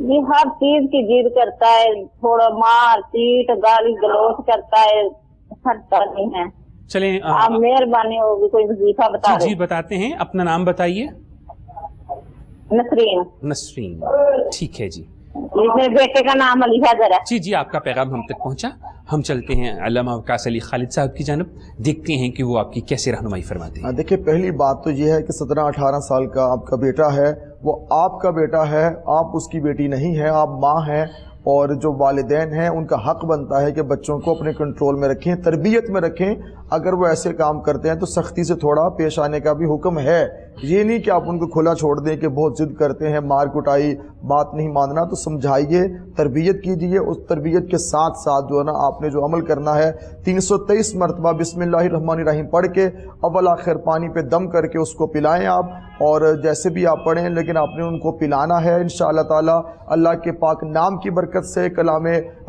یہ ہر چیز کی ضد کرتا ہے, تھوڑا مار پیٹ گالی گلوچ کرتا ہے, ہٹتا نہیں ہے. چلیں آپ مہربانی ہوگی کوئی وظیفہ بتا دیں. جی بتاتے ہیں, اپنا نام بتائیے. نسرین. نسرین, ٹھیک ہے جی. میرے بیٹے کا نام علی حیدر ہے. جی آپ کا پیغام ہم تک پہنچا. ہم چلتے ہیں علامہ وقاص علی خالد صاحب کی جانب, دیکھتے ہیں کہ وہ آپ کی کیسے رہنمائی فرماتے ہیں. دیکھیں, پہلی بات تو یہ ہے کہ 17-18 سال کا آپ کا بیٹا ہے, وہ آپ کا بیٹا ہے, آپ اس کی بیٹی نہیں ہیں, آپ ماں ہیں. اور جو والدین ہیں ان کا حق بنتا ہے کہ بچوں کو اپنے کنٹرول میں رکھیں, تربیت میں رکھیں. اگر وہ ایسے کام کرتے ہیں تو سختی سے تھوڑا پیش آنے کا بھی حکم ہے. یہ نہیں کہ آپ ان کو کھلا چھوڑ دیں کہ بہت ضد کرتے ہیں, مار کٹائی, بات نہیں ماننا. تو سمجھائیے, تربیت کیجیے. اس تربیت کے ساتھ ساتھ جو ہے نا آپ نے جو عمل کرنا ہے, 323 مرتبہ بسم اللہ الرحمن الرحیم پڑھ کے اول آخر پانی پہ دم کر کے اس کو پلائیں آپ, اور جیسے بھی آپ پڑھیں, لیکن آپ نے ان کو پلانا ہے انشاءاللہ تعالی. اللہ کے پاک نام کی برکت سے, کلام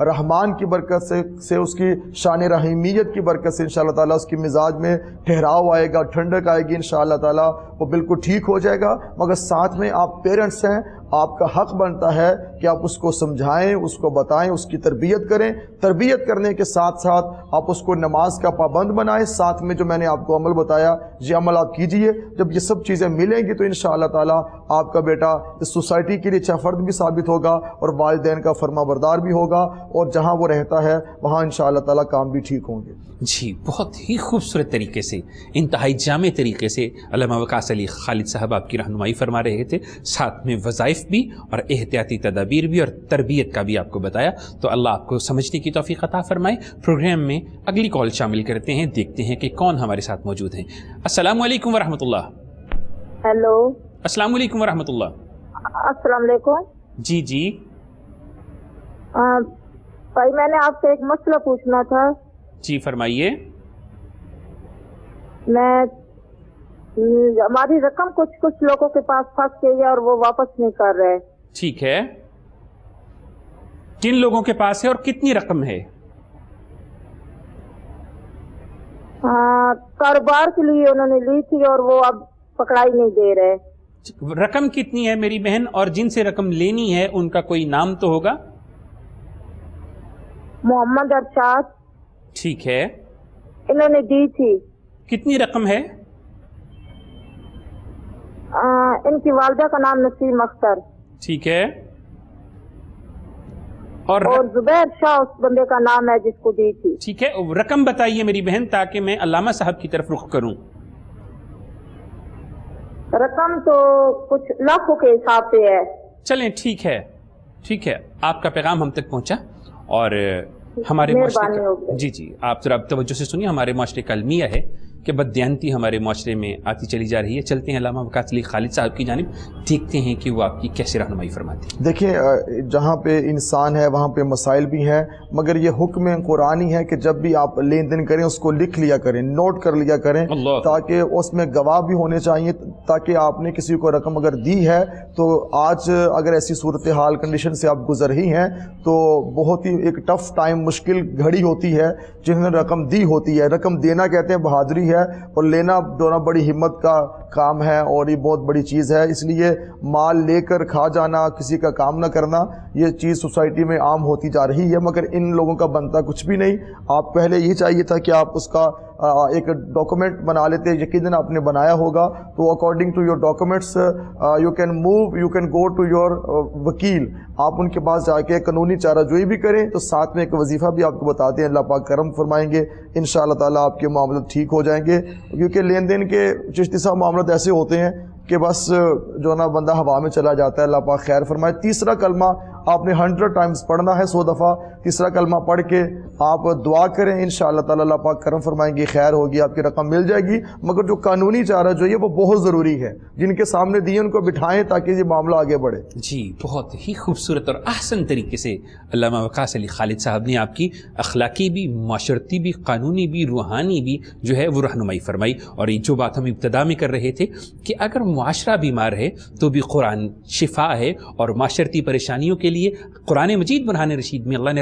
رحمان کی برکت سے, اس کی شان رحیمیت کی برکت سے انشاءاللہ تعالی اس کی مزاج میں ٹھہراؤ آئے گا, ٹھنڈک آئے گی انشاءاللہ تعالی. وہ بالکل ٹھیک ہو جائے گا. مگر ساتھ میں آپ پیرنٹس ہیں, آپ کا حق بنتا ہے کہ آپ اس کو سمجھائیں, اس کو بتائیں, اس کی تربیت کریں. تربیت کرنے کے ساتھ ساتھ آپ اس کو نماز کا پابند بنائیں. ساتھ میں جو میں نے آپ کو عمل بتایا, یہ عمل آپ کیجئے. جب یہ سب چیزیں ملیں گی تو انشاءاللہ تعالی آپ کا بیٹا اس سوسائٹی کے لیے اچھا فرد بھی ثابت ہوگا, اور والدین کا فرما بردار بھی ہوگا, اور جہاں وہ رہتا ہے وہاں انشاءاللہ تعالی کام بھی ٹھیک ہوں گے. جی بہت ہی خوبصورت طریقے سے, انتہائی جامع طریقے سے علامہ وقاص علی خالد صاحب آپ کی رہنمائی فرما رہے تھے. ساتھ میں وظائف بھی اور احتیاطی تدابیر بھی اور تربیت کا بھی آپ کو بتایا. تو اللہ آپ کو سمجھنے کی توفیق عطا فرمائے. پروگرام میں اگلی کال شامل کرتے ہیں, دیکھتے ہیں کہ کون ہمارے ساتھ موجود ہیں. السلام علیکم ورحمۃ اللہ. ہیلو, السلام علیکم ورحمۃ اللہ. السلام علیکم. جی جی بھائی, میں نے آپ سے ایک مسئلہ پوچھنا تھا. جی فرمائیے. ہماری رقم کچھ لوگوں کے پاس پھنس گئی ہے اور وہ واپس نہیں کر رہے. ٹھیک ہے, کن لوگوں کے پاس ہے اور کتنی رقم ہے؟ کاروبار کے لیے انہوں نے لی تھی اور وہ اب پکڑائی نہیں دے رہے. رقم کتنی ہے میری بہن, اور جن سے رقم لینی ہے ان کا کوئی نام تو ہوگا؟ محمد ارشاد. ٹھیک ہے, انہوں نے دی تھی. کتنی رقم ہے؟ ان کی والدہ کا نام نسیم اختر. ٹھیک ہے, اور زبیر شاہ اس بندے کا نام ہے جس کو دی تھی. ٹھیک ہے, رقم بتائیے میری بہن تاکہ میں علامہ صاحب کی طرف رخ کروں. رقم تو کچھ لاکھوں کے حساب سے ہے. چلیں ٹھیک ہے, ٹھیک ہے, آپ کا پیغام ہم تک پہنچا. اور ہمارے معاشرے جی آپ ذرا توجہ سے سنیے. ہمارے معاشرے کا المیہ ہے کہ بددیانتی ہمارے معاشرے میں آتی چلی جا رہی ہے. چلتے ہیں علامہ وقاص علی خالد صاحب کی جانب, دیکھتے ہیں کہ وہ آپ کی کیسے رہنمائی فرماتے ہیں. دیکھیں, جہاں پہ انسان ہے وہاں پہ مسائل بھی ہیں, مگر یہ حکم قرآنی ہے کہ جب بھی آپ لین دین کریں اس کو لکھ لیا کریں, نوٹ کر لیا کریں, تاکہ اس میں گواہ بھی ہونے چاہیے, تاکہ آپ نے کسی کو رقم اگر دی ہے تو آج اگر ایسی صورتحال کنڈیشن سے آپ گزر ہی ہیں تو بہت ہی ایک ٹف ٹائم, مشکل گھڑی ہوتی ہے. جنہوں نے رقم دی ہوتی ہے, رقم دینا کہتے ہیں بہادری ہے, اور لینا دونوں بڑی ہمت کا کام ہے, اور یہ بہت بڑی چیز ہے. اس لیے مال لے کر کھا جانا, کسی کا کام نہ کرنا, یہ چیز سوسائٹی میں عام ہوتی جا رہی ہے, مگر ان لوگوں کا بنتا کچھ بھی نہیں. آپ پہلے یہ چاہیے تھا کہ آپ اس کا ایک ڈاکومنٹ بنا لیتے, یقیناً آپ نے بنایا ہوگا. تو according to your documents you can move, you can go to your وکیل. آپ ان کے پاس جا کے قانونی چارہ جوئی بھی کریں. تو ساتھ میں ایک وظیفہ بھی آپ کو بتاتے ہیں, اللہ پاک کرم فرمائیں گے, انشاءاللہ تعالیٰ آپ کے معاملات ٹھیک ہو جائیں گے. کیونکہ لین دین کے چشتی صاحب معاملات ایسے ہوتے ہیں کہ بس جو نا بندہ ہوا میں چلا جاتا ہے. اللہ پاک خیر فرمائے. تیسرا کلمہ آپ نے 100 ٹائمز پڑھنا ہے, 100 دفعہ. تیسرا کلمہ پڑھ کے آپ دعا کریں, انشاءاللہ تعالیٰ اللہ پاک کرم فرمائیں گے, خیر ہوگی, آپ کی رقم مل جائے گی. مگر جو قانونی چارہ جو ہے وہ بہت ضروری ہے, جن کے سامنے دیے ان کو بٹھائیں تاکہ یہ معاملہ آگے بڑھے. جی بہت ہی خوبصورت اور احسن طریقے سے علامہ وقاص علی خالد صاحب نے آپ کی اخلاقی بھی, معاشرتی بھی, قانونی بھی, روحانی بھی جو ہے وہ رہنمائی فرمائی. اور جو بات ہم ابتدا میں کر رہے تھے کہ اگر معاشرہ بیمار ہے تو بھی قرآن شفا ہے, اور معاشرتی پریشانیوں کے لیے قرآن مجید برہان رشید میں اللہ نے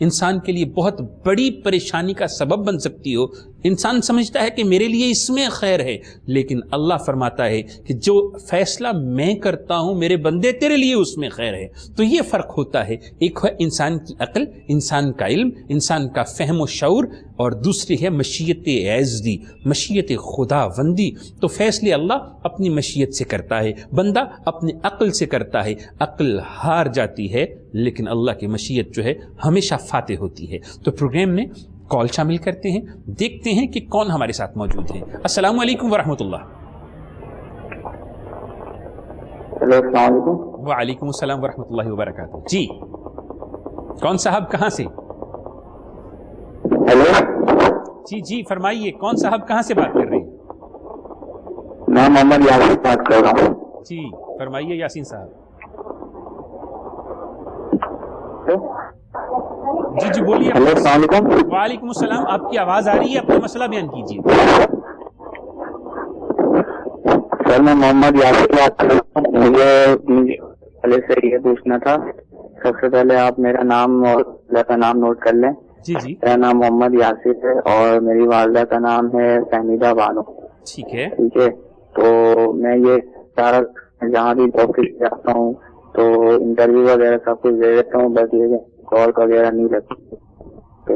انسان کے لیے بہت بڑی پریشانی کا سبب بن سکتی ہو. انسان سمجھتا ہے کہ میرے لیے اس میں خیر ہے, لیکن اللہ فرماتا ہے کہ جو فیصلہ میں کرتا ہوں میرے بندے تیرے لیے اس میں خیر ہے. تو یہ فرق ہوتا ہے, ایک ہے انسان کی عقل, انسان کا علم, انسان کا فہم و شعور, اور دوسری ہے مشیت عزدی, مشیت خدا بندی. تو فیصلے اللہ اپنی مشیت سے کرتا ہے, بندہ اپنی عقل سے کرتا ہے. عقل ہار جاتی ہے لیکن اللہ کی مشیت جو ہے ہمیشہ فاتح ہوتی ہے. تو پروگرام میں کال شامل کرتے ہیں, دیکھتے ہیں کہ کون ہمارے ساتھ موجود ہیں. السلام علیکم ورحمۃ اللہ. ہیلو السلام علیکم. وعلیکم السلام ورحمۃ اللہ وبرکاتہ. جی کون صاحب کہاں سے؟ ہیلو جی فرمائیے, کون صاحب کہاں سے بات کر رہے ہیں؟ میں محمد یاسین بات کر رہا ہوں. جی فرمائیے یاسین صاحب. جی بولیے. ہیلو السلام علیکم. وعلیکم السلام. آپ کی آواز آ رہی ہے, اپنا مسئلہ بیان کیجیے. سر میں محمد یاسین بات کر رہا ہوں. مجھے پہلے سے یہ پوچھنا تھا, سب سے پہلے آپ میرا نام اور والدہ کا نام نوٹ کر لیں. جی میرا نام محمد یاسر ہے اور میری والدہ کا نام ہے فہمیدہ بانو. ٹھیک ہے. تو میں یہ سارا جہاں بھی آفس جاتا ہوں تو انٹرویو وغیرہ سب کچھ دے دیتا ہوں, بس یہ کال وغیرہ نہیں لگتی. تو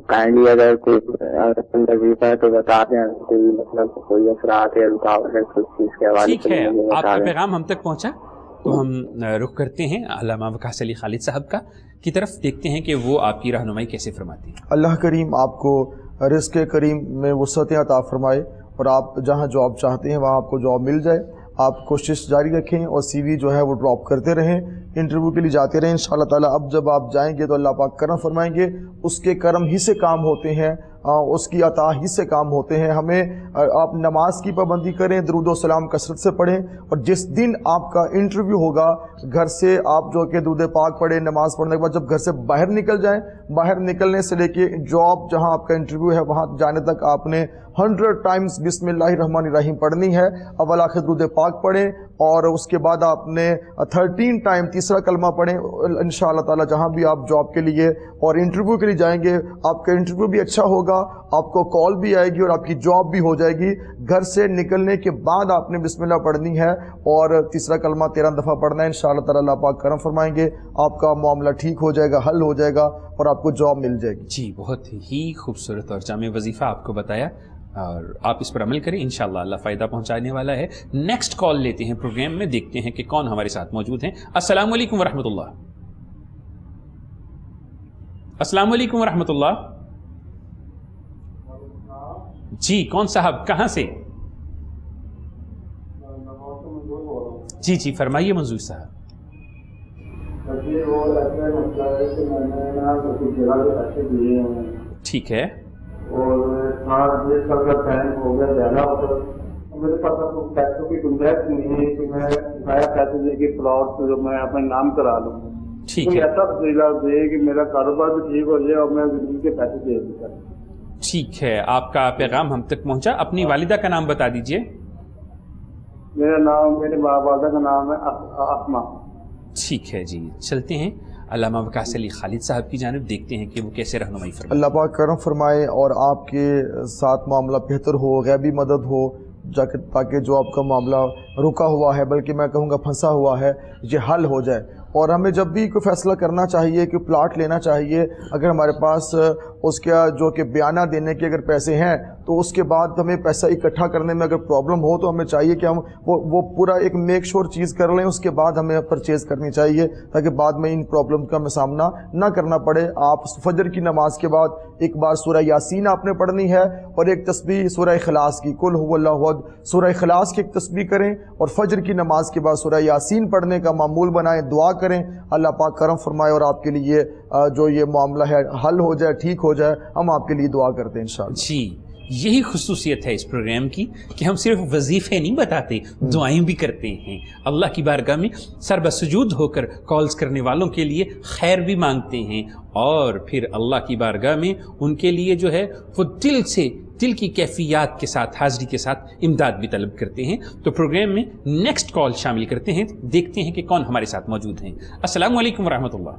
کائنڈلی اگر کوئی وظیفہ ہے تو بتا دیں, کوئی مطلب کوئی اثرات ہے, رکاوٹ ہے کچھ چیز کے حوالے سے. ٹھیک ہے, آپ کا پیغام ہم تک پہنچا تو ہم رخ کرتے ہیں علامہ وقاص علی خالد صاحب کا کی طرف, دیکھتے ہیں کہ وہ آپ کی رہنمائی کیسے فرماتے ہیں. اللہ کریم آپ کو رزق کریم میں وسعت عطا فرمائے اور آپ جہاں جاب چاہتے ہیں وہاں آپ کو جاب مل جائے. آپ کوشش جاری رکھیں اور سی وی جو ہے وہ ڈراپ کرتے رہیں, انٹرویو کے لیے جاتے رہیں. انشاءاللہ تعالیٰ اب جب آپ جائیں گے تو اللہ پاک کرم فرمائیں گے. اس کے کرم ہی سے کام ہوتے ہیں, اس کی عطا ہی سے کام ہوتے ہیں. ہمیں آپ نماز کی پابندی کریں, درود و سلام کثرت سے پڑھیں, اور جس دن آپ کا انٹرویو ہوگا گھر سے آپ جو کہ درود پاک پڑھیں, نماز پڑھنے کے بعد جب گھر سے باہر نکل جائیں, باہر نکلنے سے لے کے جاب جہاں آپ کا انٹرویو ہے وہاں جانے تک آپ نے 100 ٹائمز بسم اللہ الرحمن الرحیم پڑھنی ہے. اول آخر درود پاک پڑھیں اور اس کے بعد آپ نے 13 ٹائم تیسرا کلمہ پڑھیں. انشاءاللہ تعالی جہاں بھی آپ جاب کے لیے اور انٹرویو کے لیے جائیں گے آپ کا انٹرویو بھی اچھا ہوگا, آپ کو کال بھی آئے گی اور آپ کی جاب بھی ہو جائے گی. گھر سے نکلنے کے بعد آپ نے بسم اللہ پڑھنی ہے اور تیسرا کلمہ 13 دفعہ پڑھنا ہے. انشاءاللہ تعالی اللہ پاک کرم فرمائیں گے, آپ کا معاملہ ٹھیک ہو جائے گا, حل ہو جائے گا اور آپ کو جاب مل جائے گی. جی بہت ہی خوبصورت اور جامع وظیفہ آپ کو بتایا اور آپ اس پر عمل کریں, انشاءاللہ اللہ فائدہ پہنچانے والا ہے. نیکسٹ کال لیتے ہیں پروگرام میں, دیکھتے ہیں کہ کون ہمارے ساتھ موجود ہیں. السلام علیکم ورحمۃ اللہ. السلام علیکم ورحمۃ اللہ. جی کون صاحب کہاں سے؟ جی فرمائیے منظور صاحب. ٹھیک ہے. اور یہ سب کا ٹائم ہو گیا زیادہ, میرے پاس پیسوں کی گنجائش نہیں ہے کہ میں نیا پیسے دے کے پلاٹ جو میں اپنے نام کرا لوں. ٹھیک ہے, ایسا وسیلہ دے کہ میرا کاروبار بھی ٹھیک ہو جائے اور میں زندگی کے پیسے دے دوں. ٹھیک ہے, آپ کا پیغام ہم تک پہنچا. اپنی والدہ کا نام بتا دیجئے. میرا نام, میرے والدہ کا نام ہے اسما. ٹھیک ہے جی, چلتے ہیں علامہ وقاص علی خالد صاحب کی جانب, دیکھتے ہیں کہ وہ کیسے رہنمائی فرمائے. اللہ پاک کرم فرمائے اور آپ کے ساتھ معاملہ بہتر ہو, غیبی مدد ہو, تاکہ جو آپ کا معاملہ رکا ہوا ہے بلکہ میں کہوں گا پھنسا ہوا ہے یہ حل ہو جائے. اور ہمیں جب بھی کوئی فیصلہ کرنا چاہیے کہ پلاٹ لینا چاہیے, اگر ہمارے پاس اس کا جو کہ بیانہ دینے کے اگر پیسے ہیں تو اس کے بعد ہمیں پیسہ اکٹھا کرنے میں اگر پرابلم ہو تو ہمیں چاہیے کہ ہم وہ پورا ایک میک شور چیز کر لیں, اس کے بعد ہمیں پرچیز کرنی چاہیے تاکہ بعد میں ان پرابلم کا ہمیں سامنا نہ کرنا پڑے. آپ فجر کی نماز کے بعد ایک بار سورہ یاسین آپ نے پڑھنی ہے اور ایک تسبیح سورہ اخلاص کی, قل هو اللہ احد, سورہ اخلاص کی ایک تسبیح کریں اور فجر کی نماز کے بعد سورہ یاسین پڑھنے کا معمول بنائیں, دعا کریں. اللہ پاک کرم فرمائے اور آپ کے لیے جو یہ معاملہ ہے حل ہو جائے, ٹھیک ہو جائے. ہم آپ کے لیے دعا کرتے ہیں انشاءاللہ. جی یہی خصوصیت ہے اس پروگرام کی کہ ہم صرف وظیفے نہیں بتاتے, دعائیں بھی کرتے ہیں. اللہ کی بارگاہ میں سر بسجود ہو کر کالز کرنے والوں کے لیے خیر بھی مانگتے ہیں اور پھر اللہ کی بارگاہ میں ان کے لیے جو ہے وہ دل کی کیفیات کے ساتھ, حاضری کے ساتھ امداد بھی طلب کرتے ہیں. تو پروگرام میں نیکسٹ کال شامل کرتے ہیں, دیکھتے ہیں کہ کون ہمارے ساتھ موجود ہیں. السلام علیکم ورحمۃ اللہ.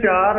4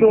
2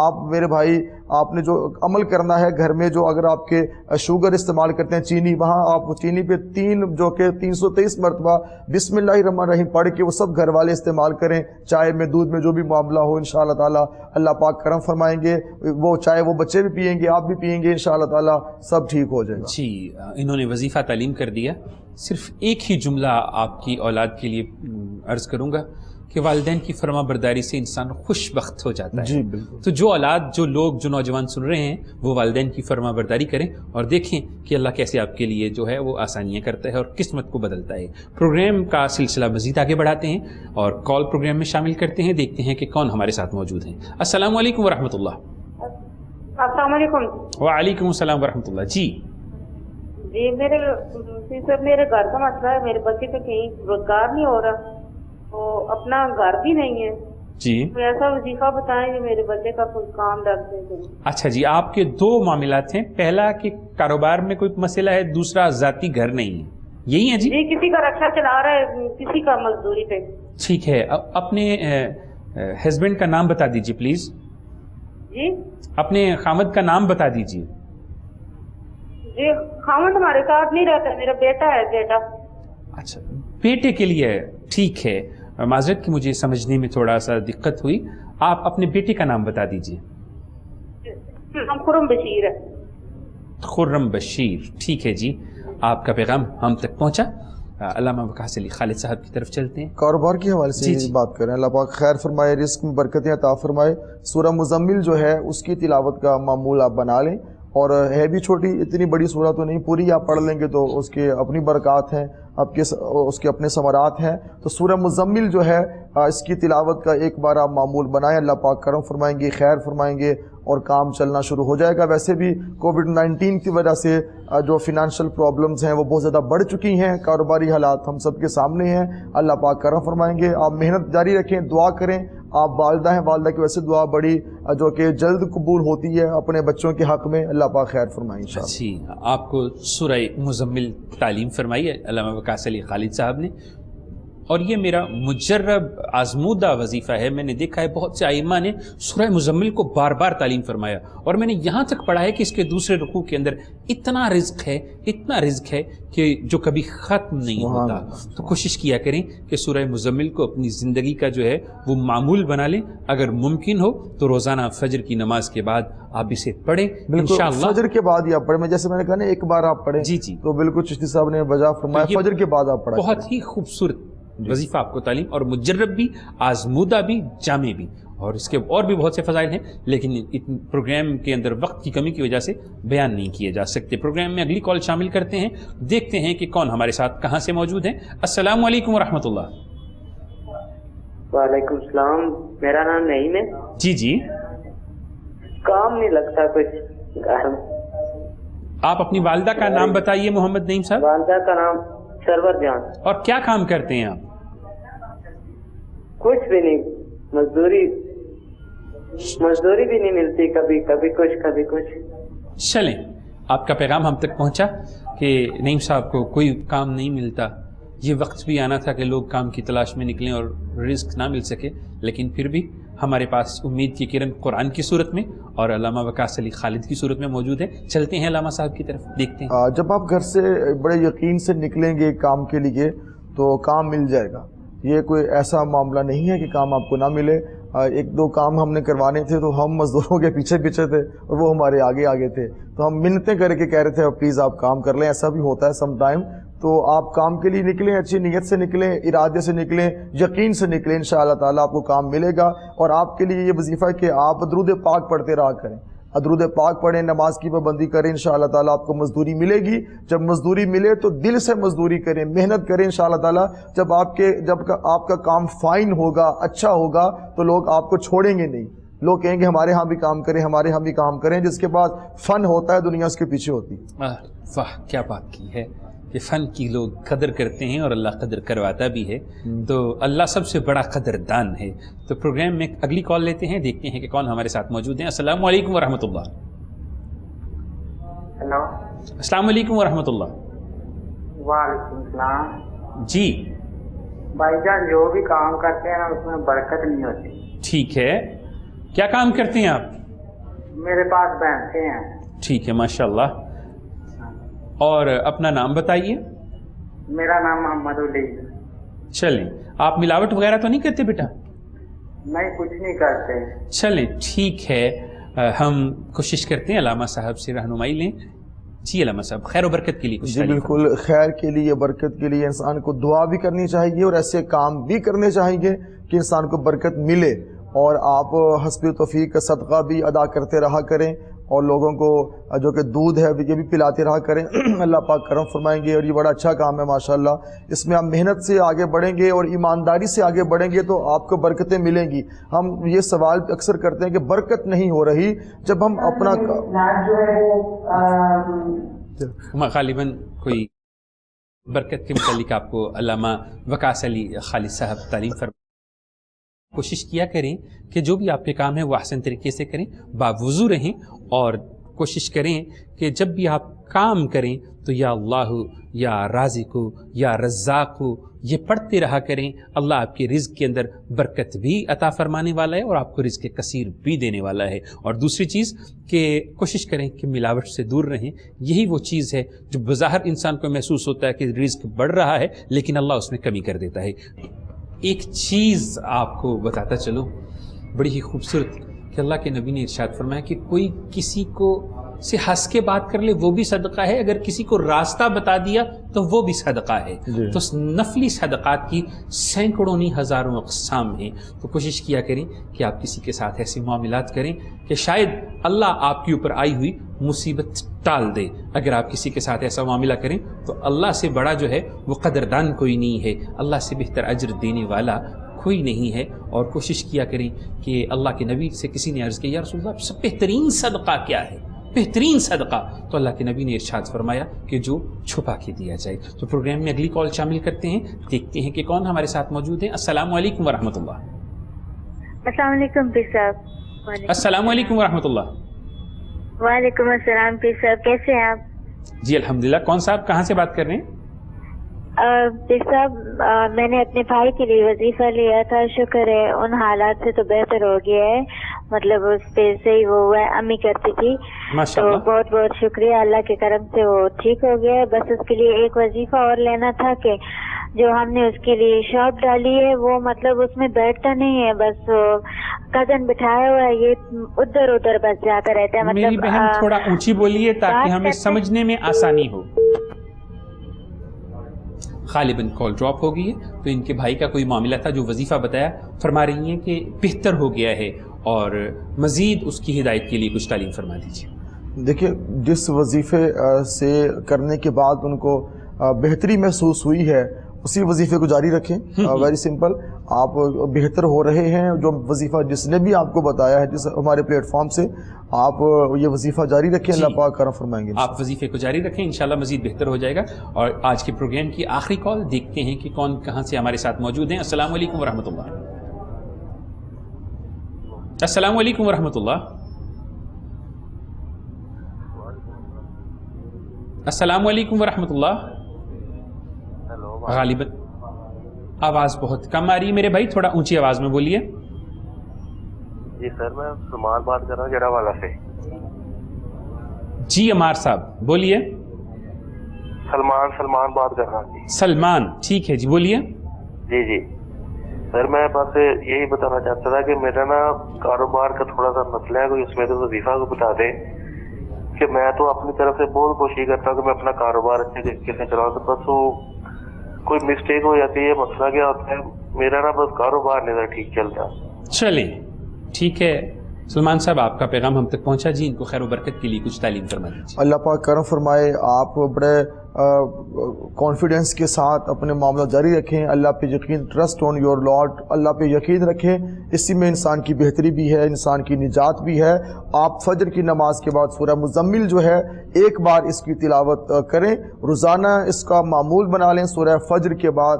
آپ میرے بھائی آپ نے جو عمل کرنا ہے گھر میں, جو اگر آپ کے شوگر استعمال کرتے ہیں چینی, وہاں آپ چینی پہ 323 مرتبہ بسم اللہ الرحمن الرحیم پڑھ کے وہ سب گھر والے استعمال کریں. چائے میں دودھ میں جو بھی معاملہ ہو انشاءاللہ تعالی اللہ پاک کرم فرمائیں گے. وہ چائے وہ بچے بھی پئیں گے, آپ بھی پئیں گے, انشاءاللہ تعالی سب ٹھیک ہو جائے گا. جی انہوں نے وظیفہ تعلیم کر دیا. صرف ایک ہی جملہ آپ کی اولاد کے لیے عرض کروں گا کہ والدین کی فرما برداری سے انسان خوش بخت ہو جاتا ہے. جی بالکل. تو جو اولاد جو نوجوان سن رہے ہیں وہ والدین کی فرما برداری کریں اور دیکھیں کہ اللہ کیسے آپ کے لیے جو ہے وہ آسانیاں کرتا ہے اور قسمت کو بدلتا ہے. پروگرام کا سلسلہ مزید آگے بڑھاتے ہیں اور کال پروگرام میں شامل کرتے ہیں. دیکھتے ہیں کہ کون ہمارے ساتھ موجود ہیں. السلام علیکم ورحمۃ اللہ. السلام علیکم. وعلیکم السلام ورحمۃ اللہ. جی میرے گھر کا مسئلہ ہے. میرے بچے کا کہیں روزگار نہیں ہو رہا, تو اپنا گھر بھی نہیں ہے. جی ایسا وظیفہ بتائیں کہ میرے بچے کا کوئی کام لگ جائے. اچھا جی, آپ کے دو معاملات ہیں. پہلا کہ کاروبار میں کوئی مسئلہ ہے, دوسرا ذاتی گھر نہیں ہے, یہی ہے جی؟ جی کسی کا رکشا چلا رہا ہے, کسی کا مزدوری پہ. ٹھیک ہے, اپنے ہسبینڈ کا نام بتا دیجیے پلیز. جی اپنے خامد کا نام بتا دیجیے. جی خامد ہمارے ساتھ نہیں رہتا, میرا بیٹا ہے. بیٹا اچھا بیٹے کے لیے, ٹھیک ہے. معذرت کہ مجھے سمجھنے میں تھوڑا سا دقت ہوئی. آپ اپنے بیٹے کا نام بتا دیجیے. خرم بشیر ہے. خرم بشیر, ٹھیک ہے جی. آپ کا پیغام ہم تک پہنچا. علامہ وقاص علی خالد صاحب کی طرف چلتے ہیں. کاروبار کے حوالے سے جی بات کریں. اللہ پاک خیر فرمائے, رزق میں برکتیں عطا فرمائے. سورہ مزمل جو ہے اس کی تلاوت کا معمول آپ بنا لیں, اور ہے بھی چھوٹی, اتنی بڑی سورہ تو نہیں, پوری آپ پڑھ لیں گے تو اس کے اپنی برکات ہیں, اس کے اپنے ثمرات ہیں. تو سورہ مزمل جو ہے اس کی تلاوت کا ایک بار آپ معمول بنائیں, اللہ پاک کرم فرمائیں گے, خیر فرمائیں گے اور کام چلنا شروع ہو جائے گا. ویسے بھی کووڈ-19 کی وجہ سے جو فنانشل پرابلمز ہیں وہ بہت زیادہ بڑھ چکی ہیں, کاروباری حالات ہم سب کے سامنے ہیں. اللہ پاک کرم فرمائیں گے. آپ محنت جاری رکھیں, دعا کریں. آپ والدہ ہیں, والدہ کی وجہ سے دعا بڑی جو کہ جلد قبول ہوتی ہے اپنے بچوں کے حق میں. اللہ پاک خیر فرمائیں انشاءاللہ. جی آپ کو سورہ مزمل تعلیم فرمائی ہے علامہ وقاص علی خالد صاحب نے, اور یہ میرا مجرب آزمودہ وظیفہ ہے. میں نے دیکھا ہے بہت سے ائمہ نے سورہ مزمل کو بار بار تعلیم فرمایا, اور میں نے یہاں تک پڑھا ہے کہ اس کے دوسرے رکوع کے اندر اتنا رزق ہے کہ جو کبھی ختم نہیں ہوتا. تو کوشش کیا کریں کہ سورہ مزمل کو اپنی زندگی کا جو ہے وہ معمول بنا لیں. اگر ممکن ہو تو روزانہ فجر کی نماز کے بعد آپ اسے پڑھیں انشاءاللہ. فجر کے بعد ہی آپ پڑھیں, جیسے میں نے کہا نا ایک بار آپ پڑھیں. جی جی, تو بالکل چشتی صاحب نے وجہ فرمایا, فجر کے بعد آپ پڑھیں. بہت ہی خوبصورت وظیفہ آپ کو تعلیم, اور مجرب بھی, آزمودہ بھی, جامع بھی, اور اس کے اور بھی بہت سے فضائل ہیں, لیکن پروگرام کے اندر وقت کی کمی کی وجہ سے بیان نہیں کیے جا سکتے. پروگرام میں اگلی کال شامل کرتے ہیں, دیکھتے ہیں کہ کون ہمارے ساتھ کہاں سے موجود ہیں. السلام علیکم ورحمۃ اللہ. وعلیکم السلام, میرا نام نعیم ہے. جی جی, کام نہیں لگتا کچھ. آپ اپنی والدہ کا نام بتائیے محمد نعیم صاحب. والدہ کا نام سرور جان. اور کیا کام کرتے ہیں آپ؟ کچھ بھی نہیں, مزدوری بھی نہیں ملتی, کبھی کچھ. چلیں, آپ کا پیغام ہم تک پہنچا کہ نعیم صاحب کو کوئی کام نہیں ملتا. یہ وقت بھی آنا تھا کہ لوگ کام کی تلاش میں نکلیں اور رزق نہ مل سکے, لیکن پھر بھی ہمارے پاس امید کی کرن قرآن کی صورت میں اور علامہ وقاص علی خالد کی صورت میں موجود ہے. چلتے ہیں علامہ صاحب کی طرف, دیکھتے ہیں. جب آپ گھر سے بڑے یقین سے نکلیں گے کام کے لیے تو کام مل جائے گا. یہ کوئی ایسا معاملہ نہیں ہے کہ کام آپ کو نہ ملے. ایک دو کام ہم نے کروانے تھے تو ہم مزدوروں کے پیچھے تھے اور وہ ہمارے آگے تھے, تو ہم منتیں کر کے کہہ رہے تھے پلیز آپ کام کر لیں. ایسا بھی ہوتا ہے سم ٹائم. تو آپ کام کے لیے نکلیں, اچھی نیت سے نکلیں, ارادے سے نکلیں, یقین سے نکلیں, انشاءاللہ تعالیٰ آپ کو کام ملے گا. اور آپ کے لیے یہ وظیفہ ہے کہ آپ درود پاک پڑھتے رہا کریں, درود پاک پڑھیں, نماز کی پابندی کریں, انشاءاللہ تعالیٰ آپ کو مزدوری ملے گی. جب مزدوری ملے تو دل سے مزدوری کریں, محنت کریں انشاءاللہ تعالیٰ. جب آپ کا کام فائن ہوگا, اچھا ہوگا, تو لوگ آپ کو چھوڑیں گے نہیں. لوگ کہیں گے ہمارے ہاں بھی کام کریں, ہمارے ہاں بھی کام کریں. جس کے بعد فن ہوتا ہے دنیا اس کے پیچھے ہوتی. واہ کیا بات کی ہے کہ فن کی لوگ قدر کرتے ہیں اور اللہ قدر کرواتا بھی ہے. تو اللہ سب سے بڑا قدردان ہے. تو پروگرام میں اگلی کال لیتے ہیں, دیکھتے ہیں کہ کون ہمارے ساتھ موجود ہیں. السلام علیکم ورحمۃ اللہ. ہلو, السلام علیکم ورحمۃ اللہ. وعلیکم السلام. جی بھائی جان, جو بھی کام کرتے ہیں نا اس میں برکت نہیں ہوتی. ٹھیک ہے, کیا کام کرتے ہیں آپ؟ میرے پاس بھینسیں ہیں. ٹھیک ہے, ماشاءاللہ. اور اپنا نام بتائیے. میرا نام محمد علی. چلیں, آپ ملاوٹ وغیرہ تو نہیں کرتے بیٹا؟ نہیں, کچھ نہیں کرتے. چلیں ٹھیک ہے, ہم کوشش کرتے ہیں علامہ صاحب سے رہنمائی لیں. جی علامہ صاحب, خیر و برکت کے لیے کچھ. جی بالکل, خیر کے لیے, برکت کے لیے انسان کو دعا بھی کرنی چاہیے اور ایسے کام بھی کرنے چاہیے کہ انسان کو برکت ملے, اور آپ حسب توفیق کا صدقہ بھی ادا کرتے رہا کریں, اور لوگوں کو جو کہ دودھ ہے یہ بھی پلاتے رہا کریں. اللہ پاک کرم فرمائیں گے, اور یہ بڑا اچھا کام ہے ماشاءاللہ. اس میں آپ محنت سے آگے بڑھیں گے اور ایمانداری سے آگے بڑھیں گے تو آپ کو برکتیں ملیں گی. ہم یہ سوال اکثر کرتے ہیں کہ برکت نہیں ہو رہی, جب ہم اپنا غالباً کوئی برکت کے متعلق آپ کو علامہ وقاص علی خالد صاحب تعلیم فرما. کوشش کیا کریں کہ جو بھی آپ کے کام ہے وہ احسن طریقے سے کریں, باوضو رہیں, اور کوشش کریں کہ جب بھی آپ کام کریں تو یا اللہ, یا رازق, یا رزاق یہ پڑھتے رہا کریں. اللہ آپ کے رزق کے اندر برکت بھی عطا فرمانے والا ہے اور آپ کو رزق کثیر بھی دینے والا ہے. اور دوسری چیز کہ کوشش کریں کہ ملاوٹ سے دور رہیں. یہی وہ چیز ہے جو بظاہر انسان کو محسوس ہوتا ہے کہ رزق بڑھ رہا ہے, لیکن اللہ اس میں کمی کر دیتا ہے. ایک چیز آپ کو بتاتا چلوں بڑی ہی خوبصورت, کہ اللہ کے نبی نے ارشاد فرمایا کہ کوئی کسی کو سے ہنس کے بات کر لے وہ بھی صدقہ ہے, اگر کسی کو راستہ بتا دیا تو وہ بھی صدقہ ہے. تو نفلی صدقات کی سینکڑوں نہیں ہزاروں اقسام ہیں. تو کوشش کیا کریں کہ آپ کسی کے ساتھ ایسے معاملات کریں کہ شاید اللہ آپ کے اوپر آئی ہوئی مصیبت ٹال دے. اگر آپ کسی کے ساتھ ایسا معاملہ کریں تو اللہ سے بڑا جو ہے وہ قدردان کوئی نہیں ہے, اللہ سے بہتر اجر دینے والا کوئی نہیں ہے. اور کوشش کیا کریں کہ اللہ کے نبی سے کسی نے عرض کیا یا رسول اللہ سب بہترین صدقہ کیا ہے, بہترین صدقہ, تو اللہ کے نبی نے ارشاد فرمایا کہ جو چھپا کے دیا جائے. تو پروگرام میں اگلی کال شامل کرتے ہیں, دیکھتے ہیں کہ کون ہمارے ساتھ موجود ہیں. السلام علیکم ورحمۃ اللہ. السلام علیکم پیر صاحب. السلام علیکم ورحمۃ اللہ. وعلیکم السلام پیر صاحب, کیسے ہیں آپ؟ جی الحمدللہ. کون صاحب, کہاں سے بات کر رہے ہیں؟ پیر صاحب, میں نے اپنے بھائی کے لیے وظیفہ لیا تھا, شکر ہے ان حالات سے تو بہتر ہو گیا ہے, مطلب اس پہ سے ہی وہ ہوا ہے, امی کرتی تھی تو بہت بہت شکریہ, اللہ کے کرم سے وہ ٹھیک ہو گیا ہے. بس اس کے لیے ایک وظیفہ اور لینا تھا کہ جو ہم نے اس کے لیے شاپ ڈالی ہے وہ مطلب اس میں بیٹھتا نہیں ہے, بس کزن بٹھایا ہوا ہے, یہ ادھر ادھر بس جاتا رہتا ہے. مطلب میری بہن تھوڑا اونچی بولیے تاکہ ہمیں سمجھنے میں آسانی ہو. غالباً کال ڈراپ ہو گئی ہے. تو ان کے بھائی کا کوئی معاملہ تھا جو وظیفہ بتایا, فرما رہی ہیں کہ بہتر ہو گیا ہے, اور مزید اس کی ہدایت کے لیے کچھ تعلیم فرما دیجیے. دیکھیے, جس وظیفے سے کرنے کے بعد ان کو بہتری محسوس ہوئی ہے اسی وظیفے کو جاری رکھیں. ویری سمپل, آپ بہتر ہو رہے ہیں. جو وظیفہ جس نے بھی آپ کو بتایا ہے جس ہمارے پلیٹ فارم سے, آپ یہ وظیفہ جاری رکھیں, اللہ پاک کرم فرمائیں گے. آپ وظیفے کو جاری رکھیں, انشاءاللہ مزید بہتر ہو جائے گا. اور آج کے پروگرام کی آخری کال دیکھتے ہیں کہ کون کہاں سے ہمارے ساتھ موجود ہیں. السلام علیکم ورحمۃ اللہ. السلام علیکم ورحمۃ اللہ. السلام علیکم ورحمۃ اللہ. غالباً آواز بہت کم آ رہی ہے میرے بھائی, تھوڑا اونچی آواز میں بولیے. جی سر, میں سلمان بات کر رہا ہوں جڑا والا سے. جی عمار صاحب بولیے. سلمان بات کر رہا ہوں. سلمان, ٹھیک ہے جی, بولیے. جی سر, میں بس یہی بتانا چاہتا تھا کہ میرا نا کاروبار کا تھوڑا سا مسئلہ ہے, کوئی اس میں تو وظیفہ کو بتا دیں کہ میں تو اپنی طرف سے بہت کوشش کرتا ہوں کہ میں اپنا کاروبار اچھے طریقے سے چلاؤں, تو بس وہ کوئی مسٹیک ہو جاتی ہے. مسئلہ کیا ہوتا ہے, میرا نا بس کاروبار نہیں ٹھیک چلتا. چلیں ٹھیک ہے سلمان صاحب, آپ کا پیغام ہم تک پہنچا. جی, ان کو خیر و برکت کے لیے کچھ تعلیم فرما دیجیے. اللہ پاک کرم فرمائے. آپ بڑے کانفیڈنس کے ساتھ اپنے معاملہ جاری رکھیں. اللہ پہ یقین, ٹرسٹ آن یور لارڈ, اللہ پہ یقین رکھیں. اسی میں انسان کی بہتری بھی ہے, انسان کی نجات بھی ہے. آپ فجر کی نماز کے بعد سورہ مزمل جو ہے ایک بار اس کی تلاوت کریں, روزانہ اس کا معمول بنا لیں. سورہ فجر کے بعد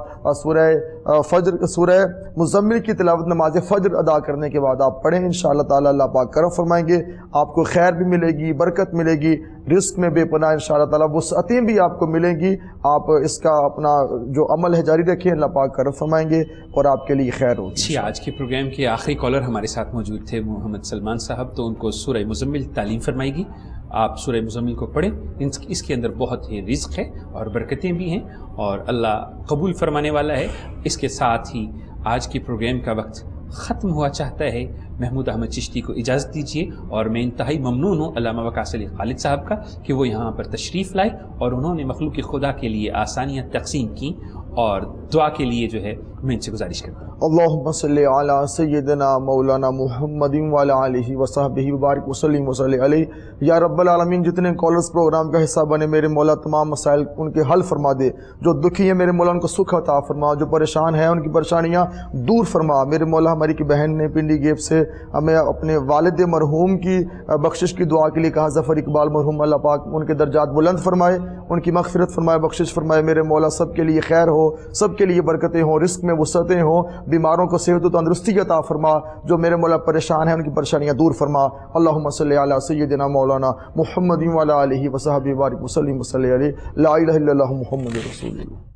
سورہ مزمل کی تلاوت نماز فجر ادا کرنے کے بعد آپ پڑھیں. انشاءاللہ تعالی اللہ پاک کرم فرمائیں گے, آپ کو خیر بھی ملے گی, برکت ملے گی. رزق میں بے پناہ انشاءاللہ تعالیٰ وسعتیں بھی آپ کو ملیں گی. آپ اس کا اپنا جو عمل ہے جاری رکھیں, اللہ پاک کرم فرمائیں گے اور آپ کے لیے خیر ہوگی. جی, آج کے پروگرام کے آخری کالر ہمارے ساتھ موجود تھے محمد سلمان صاحب, تو ان کو سورہ مزمل تعلیم فرمائے گی. آپ سورہ مزمل کو پڑھیں, اس کے اندر بہت ہی رزق ہے اور برکتیں بھی ہیں اور اللہ قبول فرمانے والا ہے. اس کے ساتھ ہی آج کے پروگرام کا وقت ختم ہوا چاہتا ہے. محمود احمد چشتی کو اجازت دیجیے, اور میں انتہائی ممنون ہوں علامہ وقاص علی خالد صاحب کا کہ وہ یہاں پر تشریف لائے اور انہوں نے مخلوق خدا کے لیے آسانیاں تقسیم کی, اور دعا کے لیے جو ہے میں ان سے گزارش کرتا ہوں. اللہم صلی علی سیدنا مولانا محمد وعلی آلہ وصحبہ وبارک وسلم وصلی علیہ. یا رب العالمین, جتنے کالرز پروگرام کا حصہ بنے میرے مولا تمام مسائل ان کے حل فرما دے. جو دکھی ہیں میرے مولا ان کو سکھ عطا فرما, جو پریشان ہیں ان کی پریشانیاں دور فرما. میرے مولا ہماری کی بہن نے پنڈی گیپ سے ہمیں اپنے والد مرحوم کی بخشش کی دعا کے لیے کہا. ظفر اقبال مرحوم, اللہ پاک ان کے درجات بلند فرمائے, ان کی مغفرت فرمائے, بخشش فرمائے. میرے مولا سب کے لیے خیر ہو, سب کے لیے برکتیں ہوں, رزق میں وسعتیں ہوں, بیماروں کو صحت و تندرستی عطا فرما, جو میرے مولا پریشان ہیں ان کی پریشانیاں دور فرما. اللہم صلی علی سیدنا مولانا محمد وعلی آلہ وصحبہ وبارک وسلم وصلی علیہ. لا الہ الا اللہ محمد رسول اللہ.